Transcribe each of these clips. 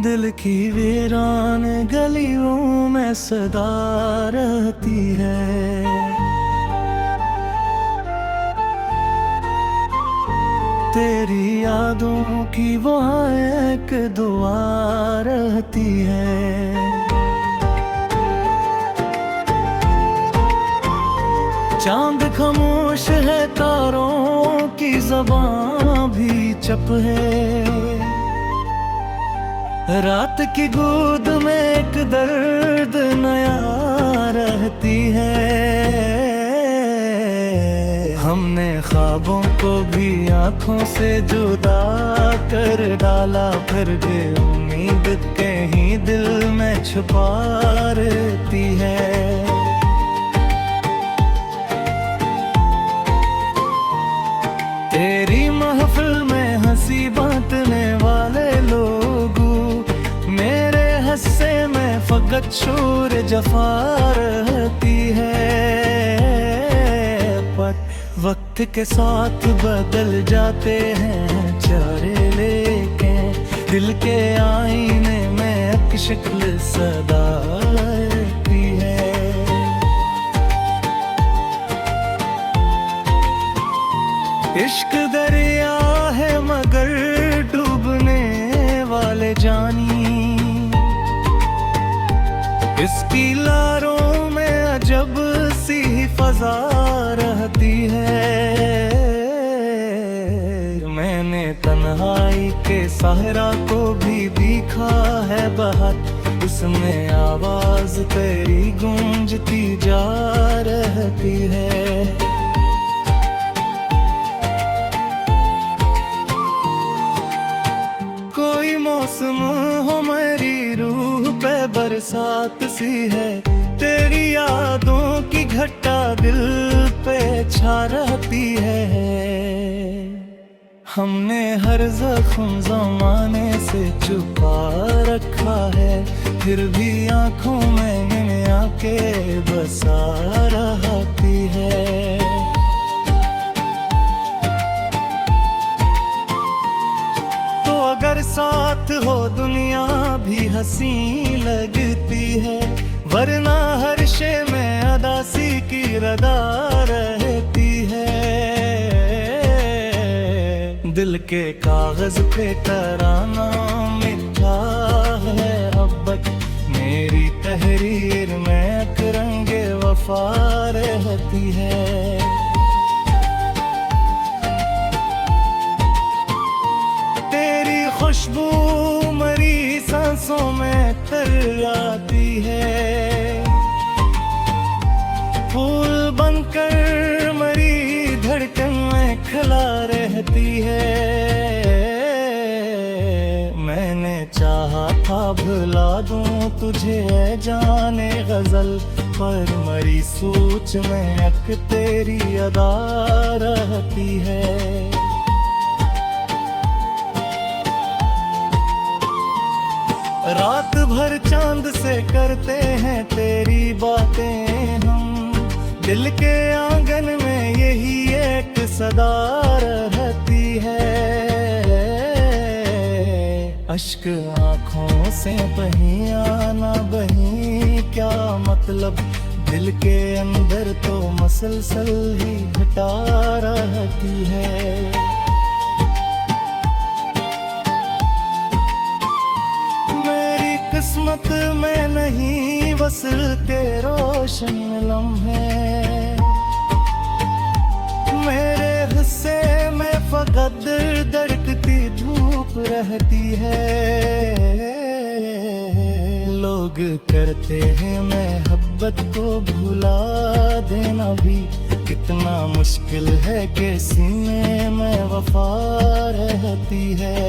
दिल की वीरान गलियों में सदा रहती है। तेरी यादों की वहाँ एक दुआ रहती है। चांद खामोश है, तारों की ज़बां भी चुप है। रात की गोद में एक दर्द नया रहती है। हमने ख्वाबों को भी आँखों से जुदा कर डाला, फिर भी उम्मीद कहीं दिल में छुपा रहती है। तेरी महफिल में हंसी बांटने वाले लोगों, मेरे हस्से में फकत शोर जफा रहती है। पर वक्त के साथ बदल जाते हैं चेहरे, लेके दिल के आईने में एक शक्ल सदा रहती है। इश्क दरिया है मगर डूबने वाले जानी, इसकी लारों में अजब सी फजा रहती है। मैंने तन्हाई के सहरा को भी देखा है बहुत, उसमें आवाज तेरी गूंजती जा रहती है। कोई मौसम हो मेरी रूह पे बरसात सी है, तेरी यादों की घटा दिल पे छा रहती है। हमने हर जख्म ज़माने से छुपा रखा है, फिर भी आंखों में आके बसा रहती है। अगर साथ हो दुनिया भी हंसी लगती है, वरना हर शे में अदासी की रदा रहती है। दिल के कागज पे तराना मिठा है मोहब्बत, मेरी तहरीर में एक रंगे वफा रहती है। खुशबू मरी सांसों में तर आती है, फूल बनकर मरी धड़कन में खिला रहती है। मैंने चाहा था भुला दूं तुझे जाने गजल, पर मरी सोच में एक तेरी अदा रहती है। रात भर चांद से करते हैं तेरी बातें हम, दिल के आंगन में यही एक सदा रहती है। अश्क आँखों से बही आना बही क्या मतलब, दिल के अंदर तो मसलसल ही घटा रहती है। किस्मत में नहीं बस के रोशन लम्हे, मेरे हिस्से में फकत धड़कती धूप रहती है। लोग करते हैं मोहब्बत को भुला देना भी, कितना मुश्किल है कि सीने में वफा रहती है।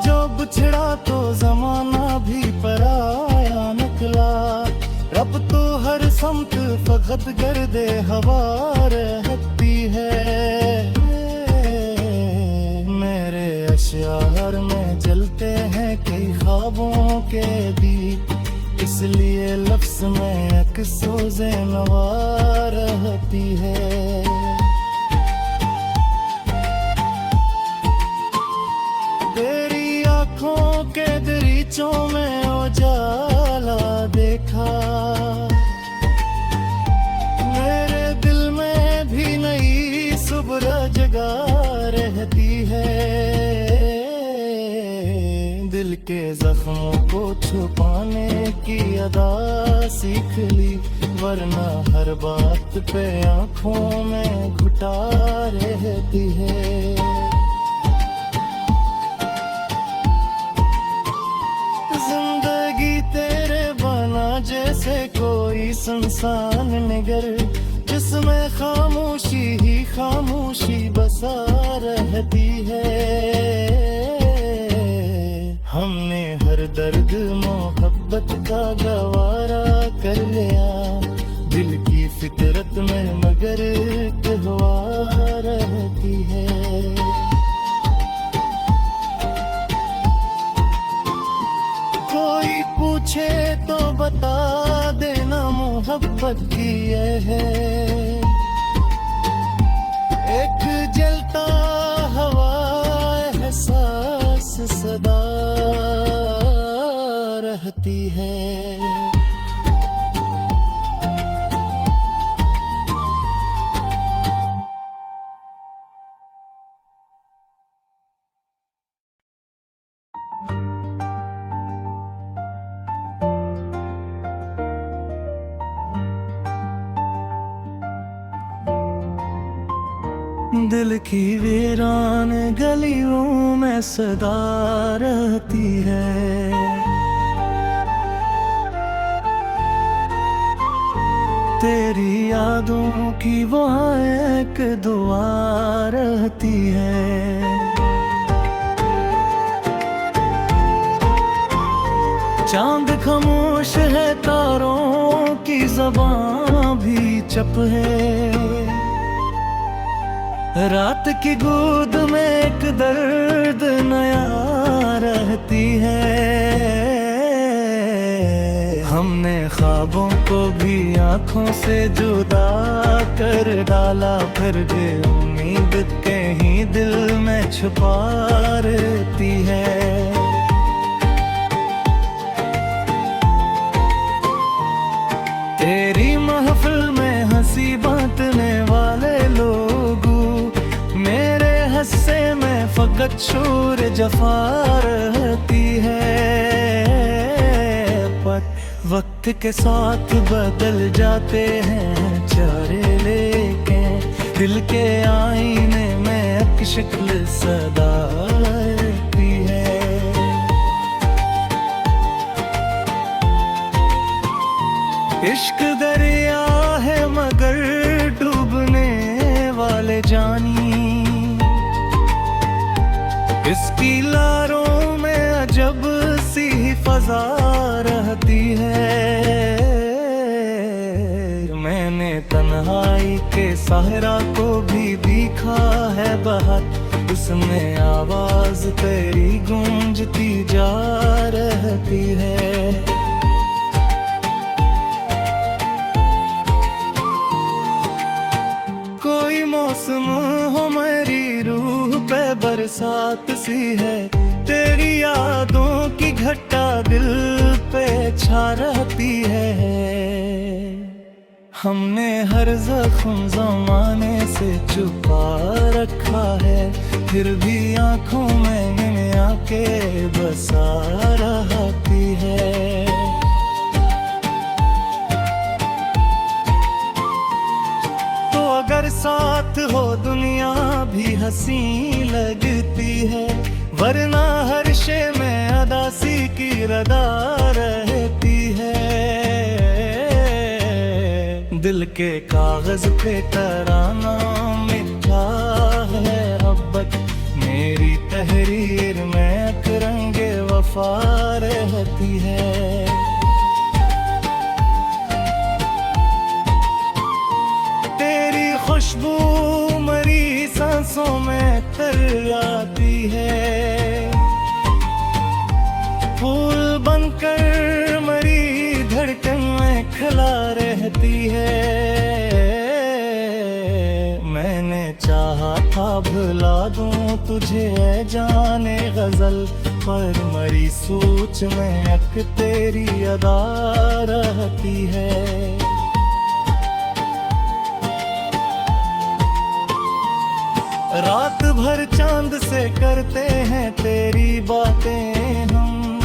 जो बिछड़ा तो जमाना भी पराया निकला, रब तो हर समत फकत गर्दे हवा रहती है। मेरे अश्यार में जलते हैं कई ख्वाबों के दीप, इसलिए लफ्ज़ में एक सोज़े नवा रहती है। के दरीचों में उजाला देखा, मेरे दिल में भी नई सुबह जगा रहती है। दिल के जख्मों को छुपाने की अदा सीख ली, वरना हर बात पे आंखों में घुटा रहती है। जिंदगी तेरे बना जैसे कोई सुनसान नगर, जिसमें खामोशी ही खामोशी बसा रहती है। हमने हर दर्द मोहब्बत का गवारा कर लिया, दिल की फितरत में मगर कहवा रहती है। कोई पूछे तो बता देना मोहब्बत की ये है, एक जलता हवा एहसास सदा रहती है। दिल की वीरान गलियों में सदा रहती है, तेरी यादों की वो एक दुआ रहती है। चांद खामोश है, तारों की ज़बां भी चुप है, रात की गोद में एक दर्द नया रहती है। हमने ख्वाबों को भी आँखों से जुदा कर डाला, फिर भी उम्मीद कहीं दिल में छुपा रहती है। तेरी महफिल में हंसी बांटने वाले लोगों, मेरे हस्से में फकत शोर जफा रहती है। पर वक्त के साथ बदल जाते हैं चारे, लेके दिल के आईने में एक शक्ल सदा रहती है। इश्क दरिया है मगर डूबने वाले जानी, इसकी लारों में अजब सी फजा रहती है। मैंने तन्हाई के सहरा को भी देखा है बाहर, उसमें आवाज तेरी गूंजती जा रहती है। कोई मौसम हो मेरी रूह पे बरसात सी है, तेरी यादों की घटा दिल पे छा रहती है। हमने हर जख्म ज़माने से छुपा रखा है, फिर भी आँखों में आके बसा रहती है। तो अगर साथ हो दुनिया भी हंसी लगती है, वरना हर शे में अदासी की रदा रहती है। दिल के कागज पे तराना मिटा है अब्बत, मेरी तहरीर में अकरंगे वफा रहती है। तेरी खुशबू मरी सांसों में तर आती है, फूल बनकर मरी धड़कन में खिला रहती है। मैंने चाहा था भुला दूं तुझे जाने गजल, पर मरी सोच में अक तेरी अदा रहती है। रात भर चांद से करते हैं तेरी बातें हम,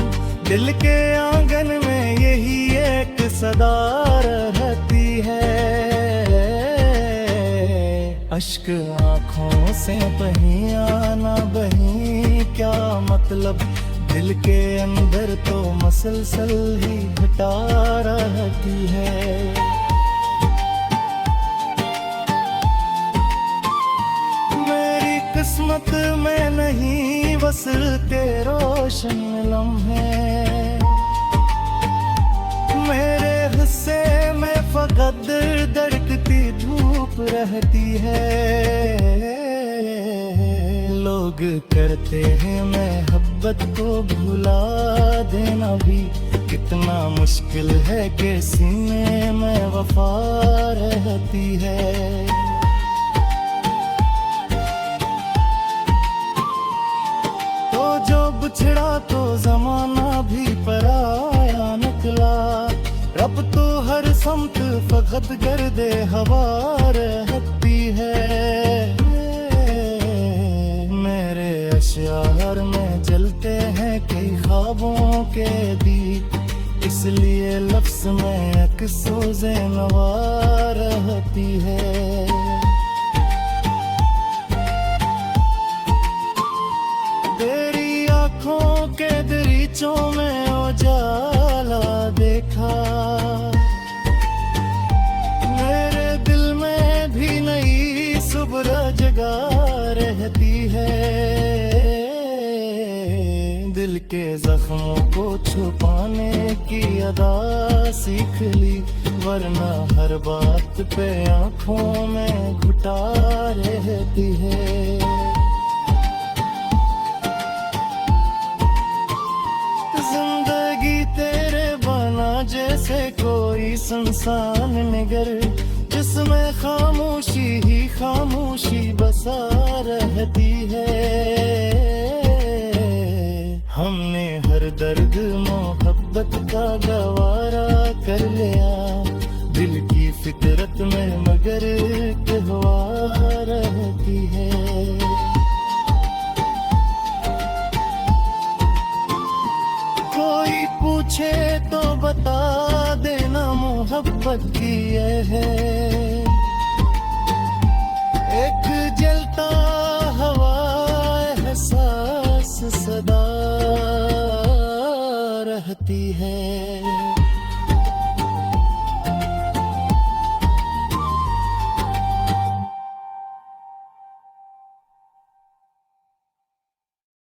दिल के आंगन में यही एक सदा रहती है। अश्क आँखों से बही आना बही क्या मतलब, दिल के अंदर तो मसलसल ही घटा रहती है। किस्मत में नहीं बस के रोशन लम्हे, मेरे हिस्से में फकत धड़कती धूप रहती है। लोग करते हैं मोहब्बत को भुला देना भी, कितना मुश्किल है कि सीने में वफा रहती है। जो बिछड़ा तो जमाना भी पराया निकला, रब तो हर समत फकत गर्दे हवा रहती है। मेरे अश्यार में जलते हैं कई ख्वाबों के दीप, इसलिए लफ्ज़ में एक सोज़े नवा रहती है। के दरीचों में उजाला देखा, मेरे दिल में भी नई सुबह जगा रहती है। दिल के जख्मों को छुपाने की अदा सीख ली, वरना हर बात पे आंखों में घुटा रहती है। जैसे कोई सुनसान नगर, जिसमें खामोशी ही खामोशी बसा रहती है। हमने हर दर्द मोहब्बत का गवारा कर लिया, दिल की फितरत में मगर कहवा रहती है। कोई पूछे तो बता देना मोहब्बत की ये है, एक जलता हवा एहसास सदा रहती है।